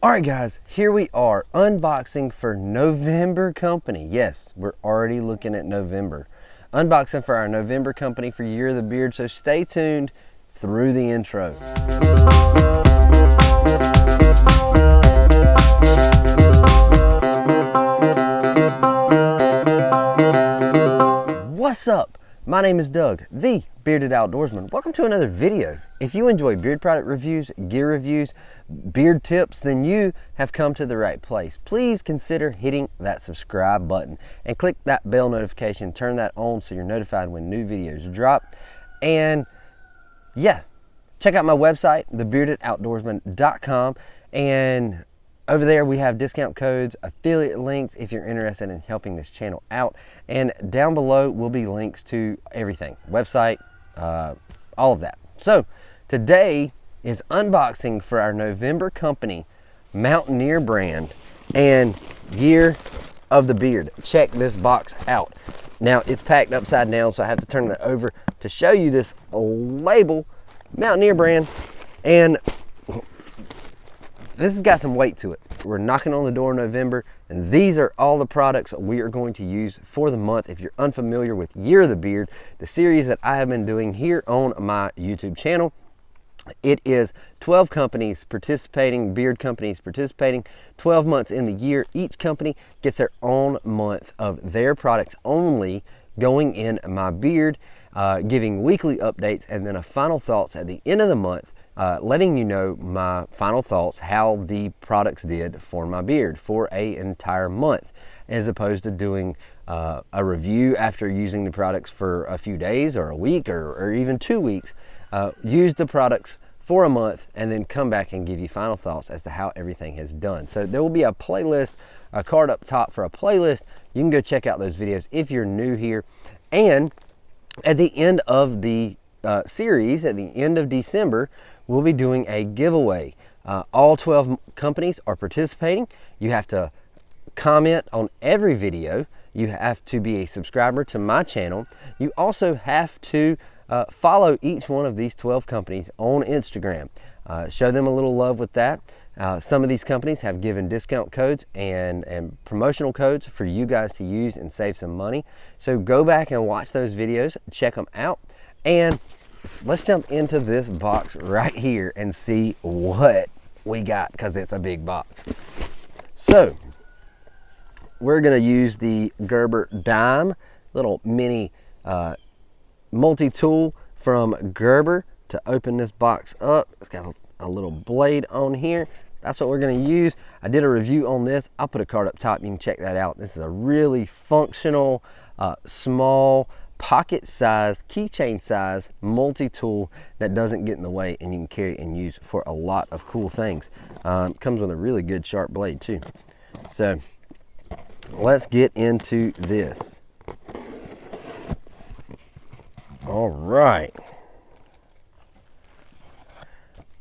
Alright guys, here we are unboxing for November company. Yes, we're already looking at November. Unboxing for our November company for Year of the Beard, so stay tuned through the intro. What's up? My name is Doug, the Bearded Outdoorsman. Welcome to another video. If you enjoy beard product reviews, gear reviews, beard tips, then you have come to the right place. Please consider hitting that subscribe button and click that bell notification. Turn that on so you're notified when new videos drop. And yeah, check out my website, thebeardedoutdoorsman.com, and over there we have discount codes, affiliate links if you're interested in helping this channel out. And down below will be links to everything, website, all of that. So today is unboxing for our November company, Mountaineer brand, and Year of the Beard. Check this box out. Now it's packed upside down, so I have to turn it over to show you this label, Mountaineer brand, and this has got some weight to it. We're knocking on the door in November, and these are all the products we are going to use for the month. If you're unfamiliar with Year of the Beard, the series that I have been doing here on my YouTube channel, it is 12 companies participating, beard companies participating, 12 months in the year. Each company gets their own month of their products only going in my beard, giving weekly updates, and then a final thoughts at the end of the month, letting you know my final thoughts, how the products did for my beard for an entire month, as opposed to doing a review after using the products for a few days or a week or even 2 weeks. Use the products for a month and then come back and give you final thoughts as to how everything has done. So there will be a playlist, a card up top for a playlist. You can go check out those videos if you're new here. And at the end of the series, at the end of December, we'll be doing a giveaway. All 12 companies are participating. You have to comment on every video. You have to be a subscriber to my channel. You also have to follow each one of these 12 companies on Instagram. Show them a little love with that. Some of these companies have given discount codes and promotional codes for you guys to use and save some money. So go back and watch those videos, check them out, and let's jump into this box right here and see what we got, because it's a big box. So we're going to use the Gerber Dime, little mini multi-tool from Gerber, to open this box up. It's got a little blade on here. That's what we're going to use. I did a review on this. I'll put a card up top. You can check that out. This is a really functional, small, pocket-sized, keychain size multi-tool that doesn't get in the way, and you can carry and use for a lot of cool things. Comes with a really good sharp blade too. So let's get into this. All right,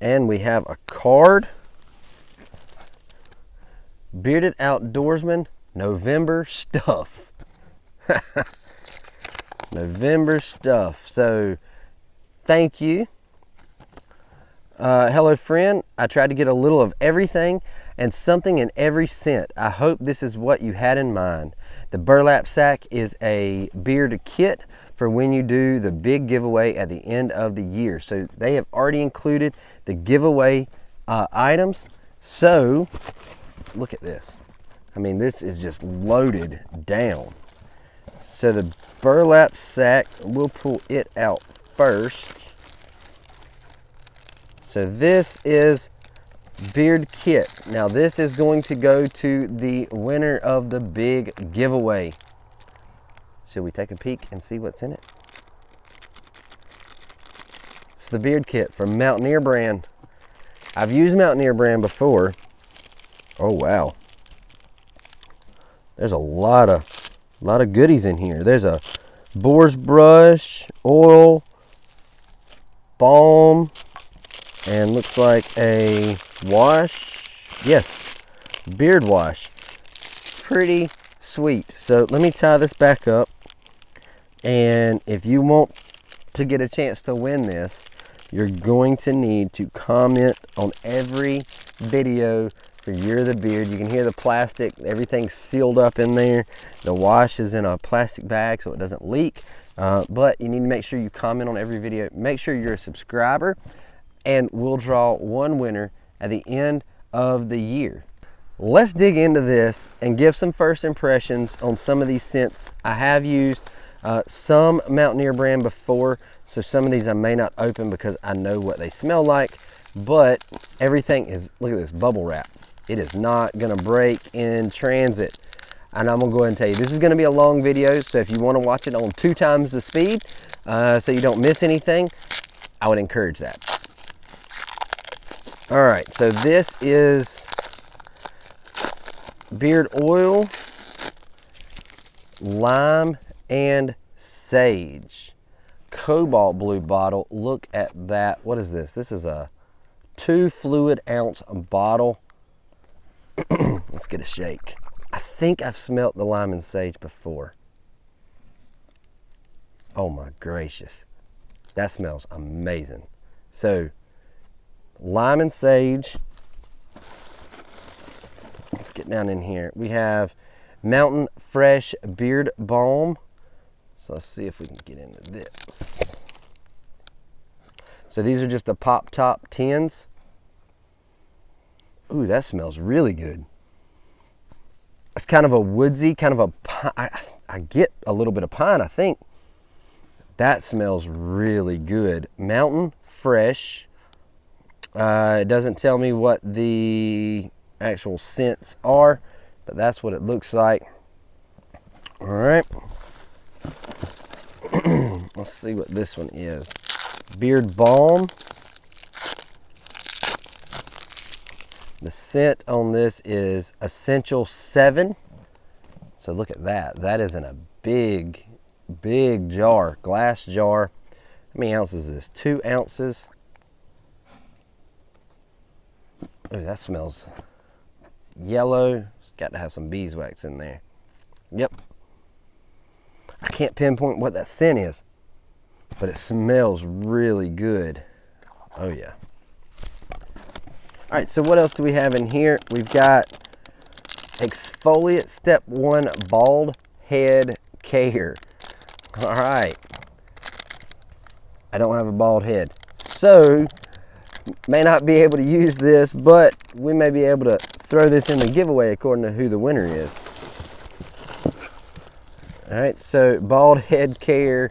and we have a card. Bearded Outdoorsman November stuff. November stuff. So thank you. Hello friend, I tried to get a little of everything and something in every scent. I hope this is what you had in mind. The burlap sack is a beard kit for when you do the big giveaway at the end of the year. So they have already included the giveaway items. So look at this. I mean, this is just loaded down. So the burlap sack, we'll pull it out first. So this is beard kit. Now this is going to go to the winner of the big giveaway. Should we take a peek and see what's in it? It's the beard kit from Mountaineer brand. I've used Mountaineer brand before. Oh wow. There's a lot of goodies in here. There's a boar's brush, oil, balm, and looks like a wash. Yes, beard wash. Pretty sweet. So let me tie this back up, and if you want to get a chance to win this, you're going to need to comment on every video for Year of the Beard. You can hear the plastic, everything's sealed up in there. The wash is in a plastic bag so it doesn't leak. But you need to make sure you comment on every video. Make sure you're a subscriber, and we'll draw one winner at the end of the year. Let's dig into this and give some first impressions on some of these scents. I have used some Mountaineer brand before, so some of these I may not open because I know what they smell like, but everything is, look at this, bubble wrap. It is not gonna break in transit. And I'm gonna go ahead and tell you, this is gonna be a long video, so if you wanna watch it on 2 times the speed, so you don't miss anything, I would encourage that. All right, so this is beard oil, lime, and sage. Cobalt blue bottle. Look at that. What is this? This is a 2 fluid ounce bottle. Let's get a shake. I think I've smelt the lime and sage before. Oh my gracious. That smells amazing. So, lime and sage. Let's get down in here. We have Mountain Fresh Beard Balm. So let's see if we can get into this. So these are just the pop top tins. Ooh, that smells really good. It's kind of a woodsy, kind of a pine. I get a little bit of pine, I think. That smells really good. Mountain Fresh. It doesn't tell me what the actual scents are, but that's what it looks like. All right. Let's see what this one is. Beard Balm. The scent on this is Essential 7. So look at that. That is in a big, big jar, glass jar. How many ounces is this? 2 ounces. Oh, that smells yellow. It's got to have some beeswax in there. Yep. I can't pinpoint what that scent is, but it smells really good. Oh yeah. All right, so what else do we have in here? We've got Exfoliate Step 1 Bald Head Care. All right. I don't have a bald head, so may not be able to use this, but we may be able to throw this in the giveaway according to who the winner is. All right, so Bald Head Care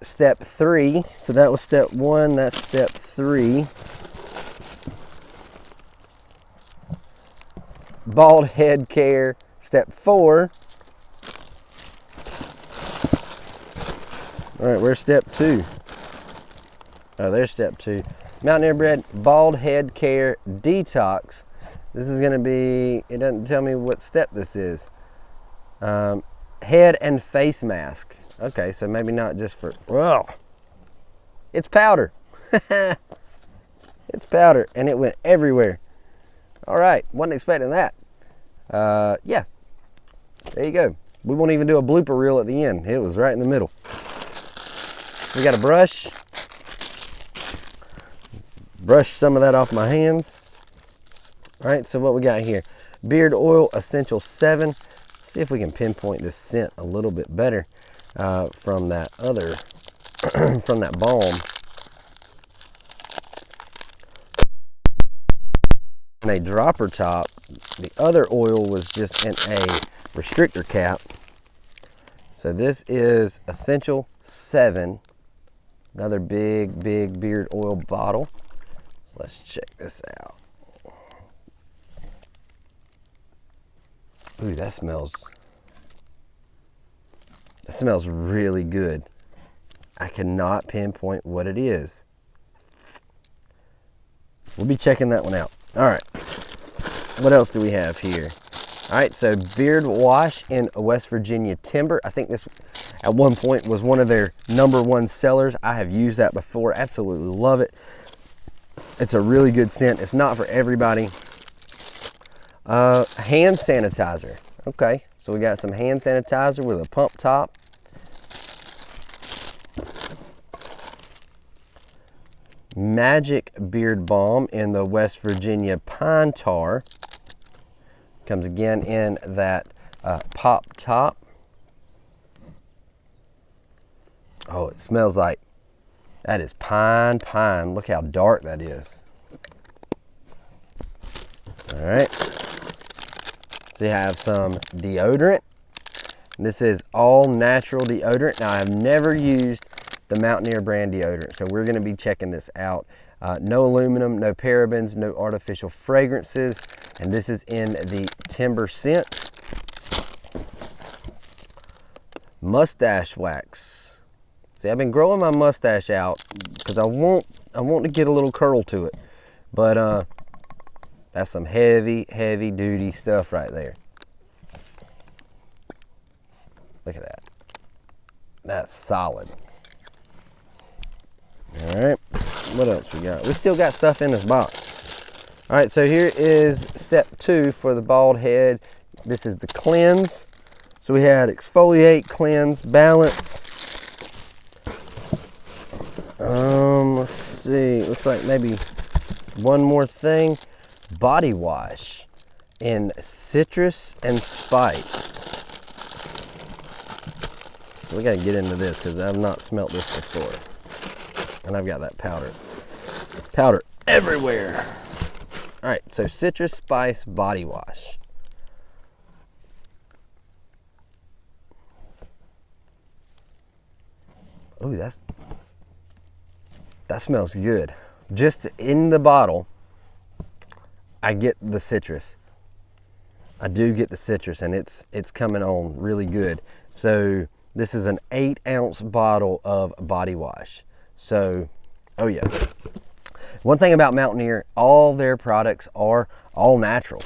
Step 3. So that was Step 1, that's Step 3. Bald Head Care Step 4. All right, where's Step 2? Oh, there's Step 2. Mountaineer Bread Bald Head Care Detox. This is gonna be, it doesn't tell me what step this is. Head and face mask. Okay, so maybe not just for, well, it's powder. It's powder, and it went everywhere. All right, wasn't expecting that. Yeah, there you go. We won't even do a blooper reel at the end. It was right in the middle. We got a brush. Brush some of that off my hands. All right, so what we got here? Beard Oil Essential 7. Let's see if we can pinpoint this scent a little bit better from that other, from that balm. In a dropper top. The other oil was just in a restrictor cap. So this is Essential 7. Another big, big beard oil bottle. So let's check this out. Ooh, that smells really good. I cannot pinpoint what it is. We'll be checking that one out. All right, what else do we have here? All right, so Beard Wash in West Virginia Timber. I think this at one point was one of their #1 sellers. I have used that before, absolutely love it. It's a really good scent. It's not for everybody. Hand sanitizer. Okay, so we got some hand sanitizer with a pump top. Magic Beard Balm in the West Virginia Pine Tar. Comes again in that pop top. Oh, it smells like, that is pine. Look how dark that is. All right. So you have some deodorant. This is all natural deodorant. Now, I have never used the Mountaineer brand deodorant, so we're going to be checking this out. No aluminum, no parabens, no artificial fragrances, and this is in the timber scent. Mustache wax. See, I've been growing my mustache out because I want to get a little curl to it, but that's some heavy duty stuff right there. Look at that. That's solid. All right, what else we got? We still got stuff in this box. All right, so here is step 2 for the bald head. This is the cleanse. So we had exfoliate, cleanse, balance. Let's see, looks like maybe one more thing. Body wash in citrus and spice. So we gotta get into this because I've not smelt this before. And I've got that powder everywhere. All right, so citrus spice body wash. Oh, that smells good. Just in the bottle, I get the citrus. I do get the citrus, and it's coming on really good. So this is an 8-ounce bottle of body wash. So, oh yeah. One thing about Mountaineer, all their products are all natural.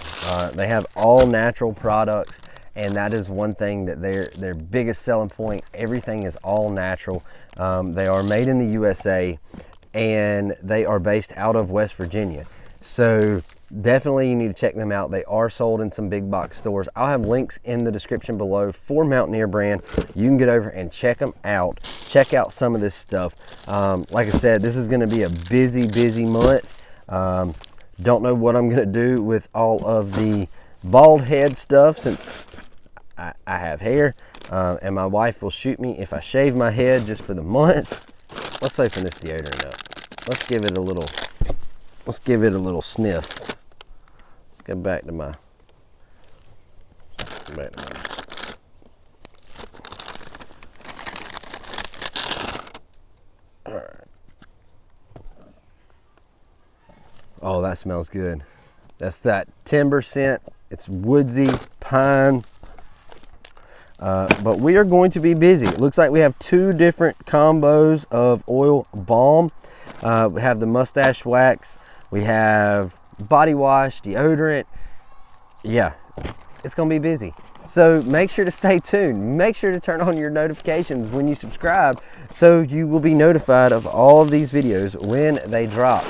They have all natural products, and that is one thing that their biggest selling point. Everything is all natural. They are made in the USA, and they are based out of West Virginia. So definitely you need to check them out. They are sold in some big box stores. I'll have links in the description below for Mountaineer brand. You can get over and check them out. Check out some of this stuff. Like I said, this is gonna be a busy month. Don't know what I'm gonna do with all of the bald head stuff since I have hair, and my wife will shoot me if I shave my head just for the month. Let's open this deodorant up. Let's give it a little sniff. Let's go back to my. All right. Oh, that smells good. That's that timber scent. It's woodsy, pine. But we are going to be busy. It looks like we have 2 different combos of oil balm. We have the mustache wax. We have body wash, deodorant. Yeah, it's going to be busy. So make sure to stay tuned. Make sure to turn on your notifications when you subscribe so you will be notified of all of these videos when they drop.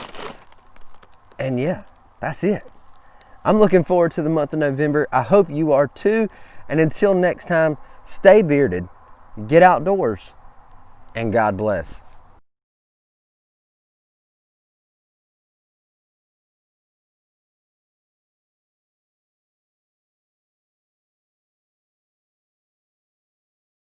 And yeah, that's it. I'm looking forward to the month of November. I hope you are too. And until next time, stay bearded, get outdoors, and God bless.